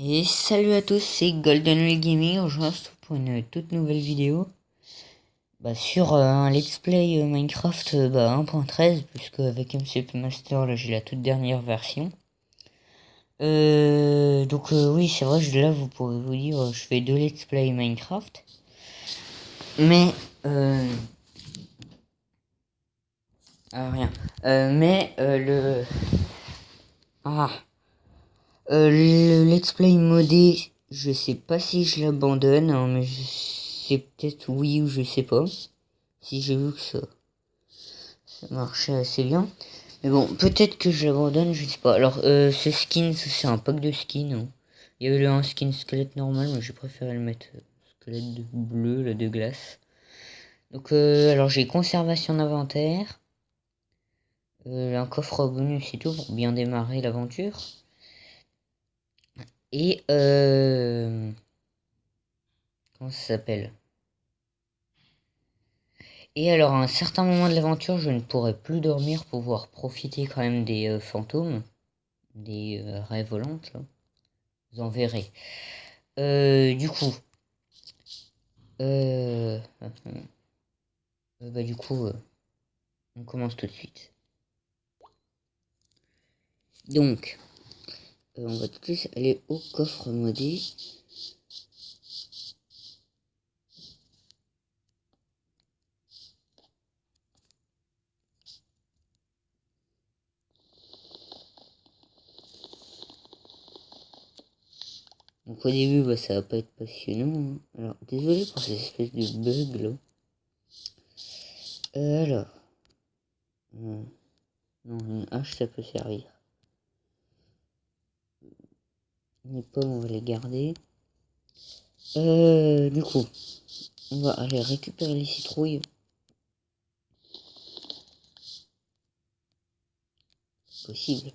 Et salut à tous, c'est Golden Wheel Gaming. Aujourd'hui, on se retrouve pour une toute nouvelle vidéo sur un let's play Minecraft 1.13, puisque avec MCP Master là j'ai la toute dernière version. Oui, c'est vrai, là vous pourrez vous dire je fais deux let's play Minecraft, mais rien. Le let's play modé, je sais pas si je l'abandonne, hein, mais c'est peut-être oui ou je sais pas. Si j'ai vu que ça marchait assez bien. Mais bon, peut-être que je l'abandonne, je sais pas. Alors, ce skin, c'est un pack de skins, hein. Il y avait un skin squelette normal, mais j'ai préféré le mettre squelette de bleu, là, de glace. Donc, alors j'ai conservation d'inventaire. Un coffre bonus et tout pour bien démarrer l'aventure. Et comment ça s'appelle? Et alors, à un certain moment de l'aventure, je ne pourrai plus dormir pour pouvoir profiter quand même des fantômes, des raies volantes, là. Vous en verrez. Du coup, euh, du coup, on commence tout de suite. Donc, on va tout de suite aller au coffre modé. Donc au début, ça va pas être passionnant, hein. Alors, désolé pour cette espèce de bug là. Alors, non, une hache ça peut servir. Les pommes, on va les garder. Du coup, on va aller récupérer les citrouilles. Possible.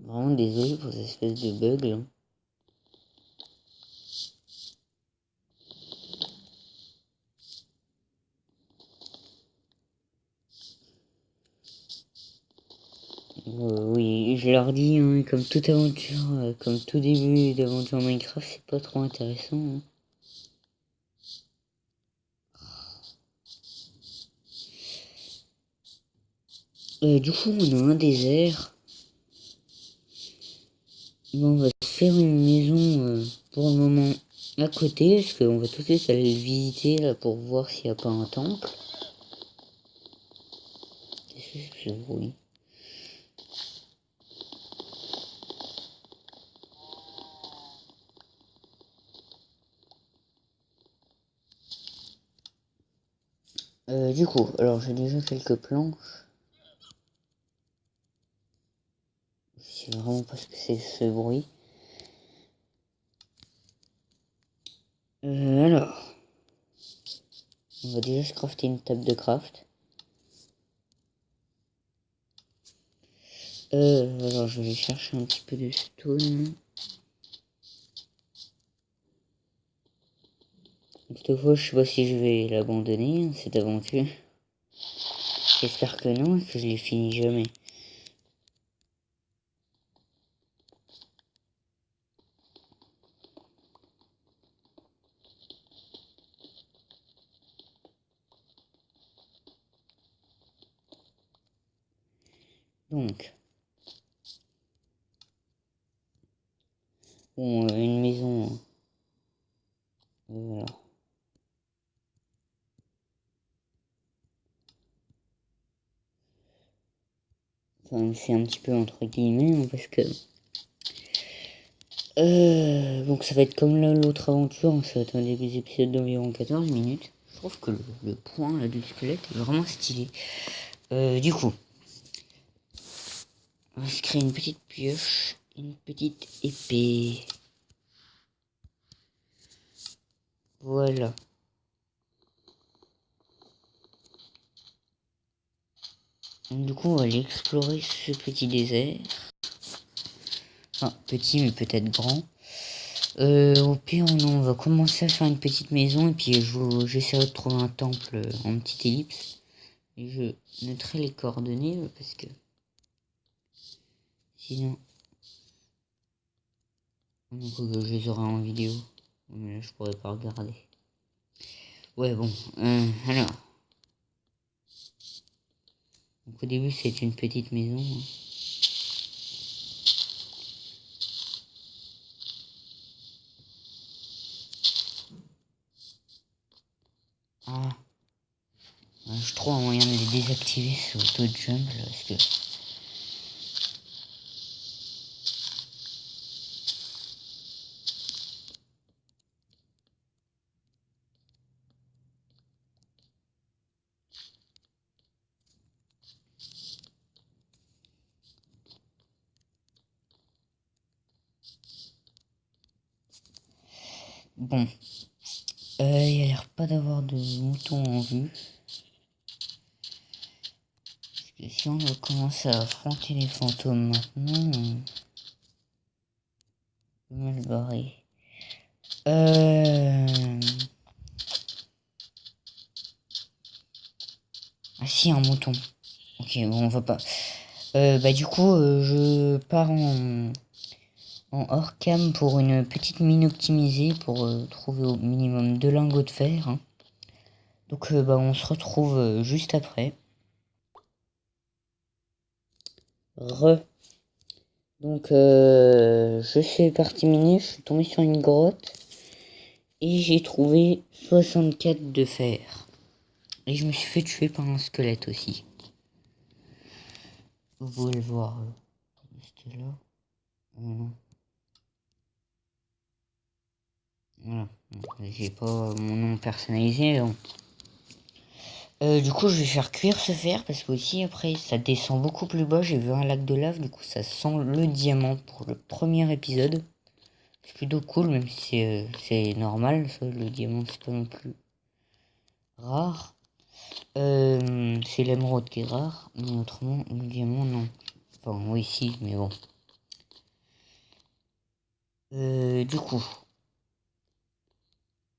Vraiment désolé pour cette espèce de bug là. Oui, je leur dis, hein, comme toute aventure, comme tout début d'aventure Minecraft, c'est pas trop intéressant, hein. Du coup, on a un désert. Bon, on va se faire une maison pour le moment à côté, parce qu'on va tout de suite aller le visiter là pour voir s'il n'y a pas un temple. Qu'est-ce que c'est que ce bruit? Du coup, alors j'ai déjà quelques planches. Je sais vraiment pas ce que c'est ce bruit. Alors, on va déjà se crafter une table de craft. Alors je vais chercher un petit peu de stone. Cette fois, je sais pas si je vais l'abandonner, hein, cette aventure. J'espère que non, que je l'ai fini jamais. Donc, bon, une maison. Voilà. Enfin, c'est un petit peu entre guillemets, hein, parce que donc ça va être comme l'autre aventure, hein, ça va être un des épisodes d'environ 14 minutes. Je trouve que le point là, du squelette est vraiment stylé. Du coup, on va se créer une petite pioche, une petite épée. Voilà. Donc, du coup, on va aller explorer ce petit désert. Enfin, petit mais peut-être grand. Au pire, on va commencer à faire une petite maison et puis j'essaierai de trouver un temple en petite ellipse. Et je noterai les coordonnées parce que sinon je les aurai en vidéo. Mais là, je pourrais pas regarder. Ouais, bon. Alors. Donc, au début, c'est une petite maison. Ah. Je trouve un moyen de les désactiver ce auto-jump là, parce que. Bon. Il y a l'air pas d'avoir de moutons en vue. Parce que si on veut commencer à affronter les fantômes maintenant, on peut mal barrer. Ah si, un mouton. Ok, bon, on va pas. Bah du coup, je pars en hors cam pour une petite mine optimisée pour trouver au minimum 2 lingots de fer. Hein. Donc bah on se retrouve juste après. Donc je suis parti miner, je suis tombé sur une grotte et j'ai trouvé 64 de fer. Et je me suis fait tuer par un squelette aussi. Vous pouvez le voir. C'était là. Voilà. Voilà. J'ai pas mon nom personnalisé. Donc. Du coup, je vais faire cuire ce fer parce que aussi après ça descend beaucoup plus bas. J'ai vu un lac de lave, du coup ça sent le diamant pour le premier épisode. C'est plutôt cool, même si c'est normal. Ça, le diamant c'est pas non plus rare. C'est l'émeraude qui est rare, mais autrement le diamant non. Enfin oui si, mais bon. Du coup,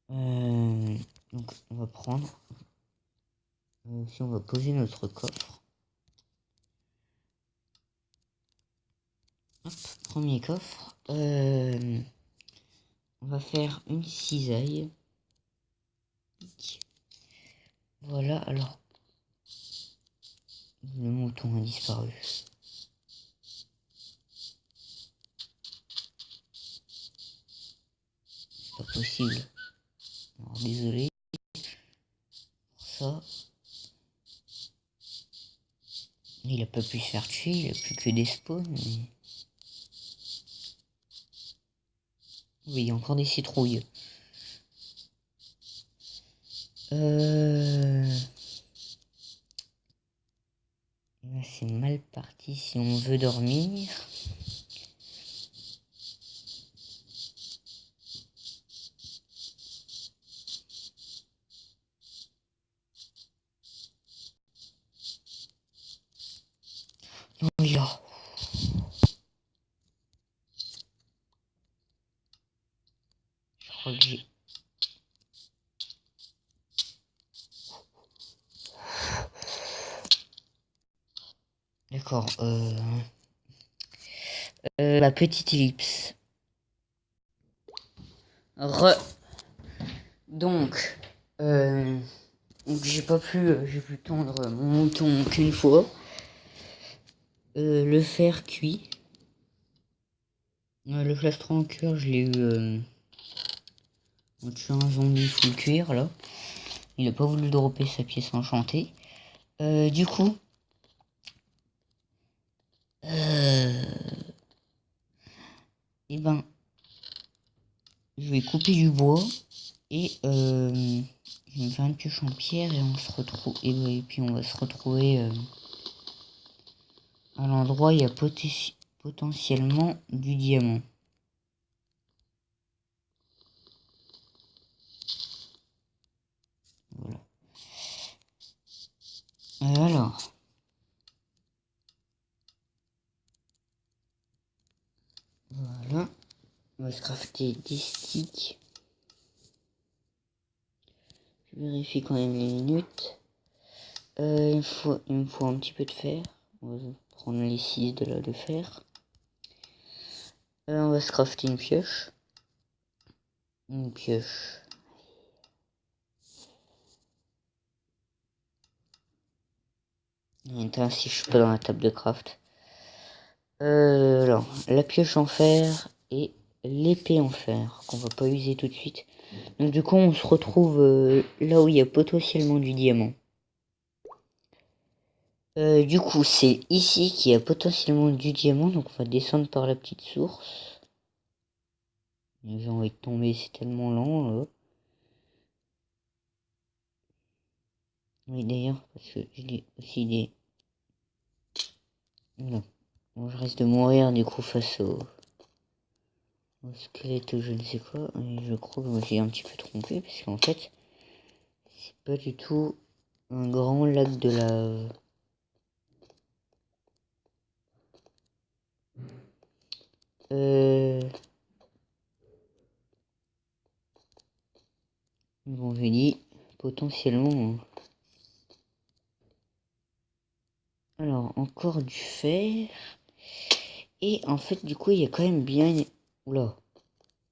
donc on va prendre. Si on va poser notre coffre. Hop, premier coffre. On va faire une cisaille. Voilà, alors. Le mouton a disparu. C'est pas possible. Alors désolé pour ça. Il a pas pu se faire tuer, il a plus que des spawns. Mais... Oui, il y a encore des citrouilles. C'est mal parti si on veut dormir. Oh là. Je crois que j'ai... D'accord, la petite ellipse. Donc, j'ai pu tendre mon mouton qu'une fois. Le fer cuit. Le plastron en cuir, je l'ai eu en tuant un zombie full cuir là. Il a pas voulu dropper sa pièce enchantée. Du coup, et ben, je vais couper du bois et je vais me faire une pioche en pierre et on se retrouve et puis on va se retrouver à l'endroit où il y a potentiellement du diamant. Voilà. Alors. Voilà. On va se crafter 10 sticks. Je vérifie quand même les minutes. il me faut un petit peu de fer. On va prendre les 6 de fer. On va se crafter une pioche. Une pioche. Attends, si je suis pas dans la table de craft. Alors, la pioche en fer et l'épée en fer qu'on va pas user tout de suite. Donc du coup, on se retrouve là où il y a potentiellement du diamant. Du coup, c'est ici qu'il y a potentiellement du diamant, donc on va descendre par la petite source. J'ai envie de tomber, c'est tellement lent là. Oui, d'ailleurs, parce que j'ai aussi des... Non. Bon, je risque de mourir du coup face au squelette ou je ne sais quoi. Et je crois que je me suis un petit peu trompé, parce qu'en fait, c'est pas du tout un grand lac de lave. Bon, je dis potentiellement. Alors, encore du fer. Et en fait, du coup, il y a quand même bien... Oula.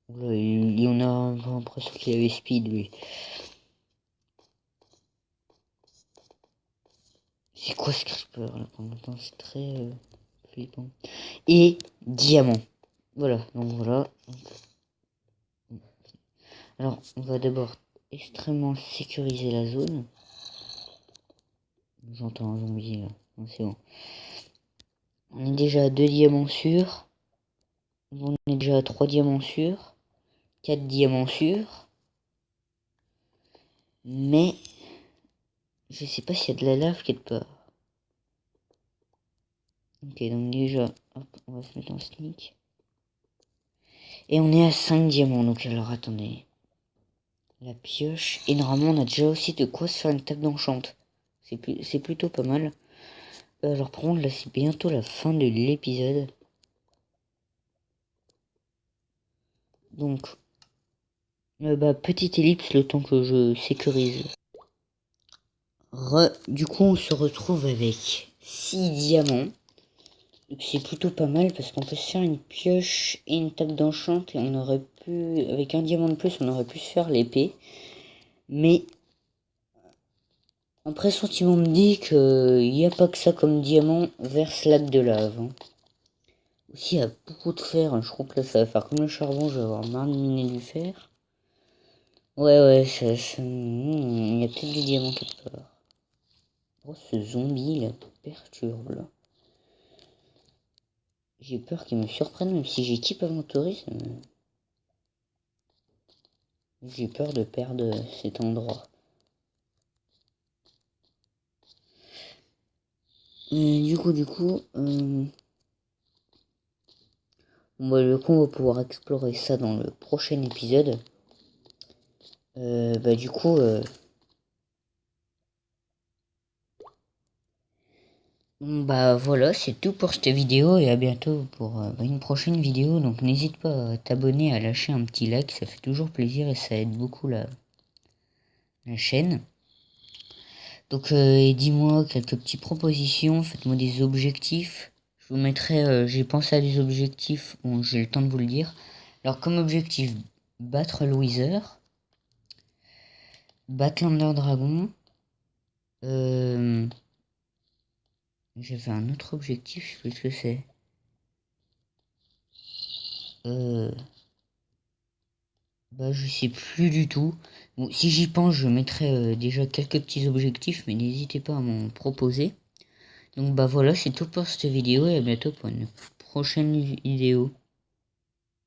Oula, il y en a... J'ai l'impression qu'il avait speed, lui. C'est quoi ce creeper, là, pour l'instant, c'est très flippant. Et diamant. Voilà, donc voilà. Alors, on va d'abord extrêmement sécuriser la zone. J'entends un zombie, là. Non, c'est bon. On est déjà à 2 diamants sûrs. On est déjà à 3 diamants sûrs. 4 diamants sûrs. Mais je sais pas s'il y a de la lave quelque part. Ok, donc déjà, hop, on va se mettre en sneak. Et on est à 5 diamants, donc alors attendez. La pioche. Et normalement, on a déjà aussi de quoi se faire une table d'enchante. C'est plutôt pas mal. Alors par contre, là, c'est bientôt la fin de l'épisode. Donc, petite ellipse le temps que je sécurise. Du coup, on se retrouve avec 6 diamants. C'est plutôt pas mal parce qu'on peut se faire une pioche et une table d'enchant et on aurait pu, avec un diamant de plus, on aurait pu se faire l'épée. Mais un pressentiment me dit qu'il n'y a pas que ça comme diamant vers ce lac de lave. Hein. Aussi, il y a beaucoup de fer. Hein. Je crois que là, ça va faire comme le charbon. Je vais avoir marre de miner du fer. Ouais, il y a peut-être des diamants quelque part. Oh, ce zombie, là, perturbe, là. J'ai peur qu'il me surprenne, même si j'équipe Aventury, j'ai peur de perdre cet endroit. Du coup, on va pouvoir explorer ça dans le prochain épisode. Du coup, voilà, c'est tout pour cette vidéo et à bientôt pour une prochaine vidéo. Donc n'hésite pas à t'abonner, à lâcher un petit like, ça fait toujours plaisir et ça aide beaucoup la chaîne. Donc dis-moi quelques petites propositions, faites-moi des objectifs. Je vous mettrai, j'ai pensé à des objectifs, bon j'ai le temps de vous le dire. Alors comme objectif, battre le Wither, battre l'Ender Dragon. J'avais un autre objectif, je sais plus ce que c'est. Je sais plus du tout. Bon, si j'y pense, je mettrai déjà quelques petits objectifs, mais n'hésitez pas à m'en proposer. Donc voilà, c'est tout pour cette vidéo et à bientôt pour une prochaine vidéo.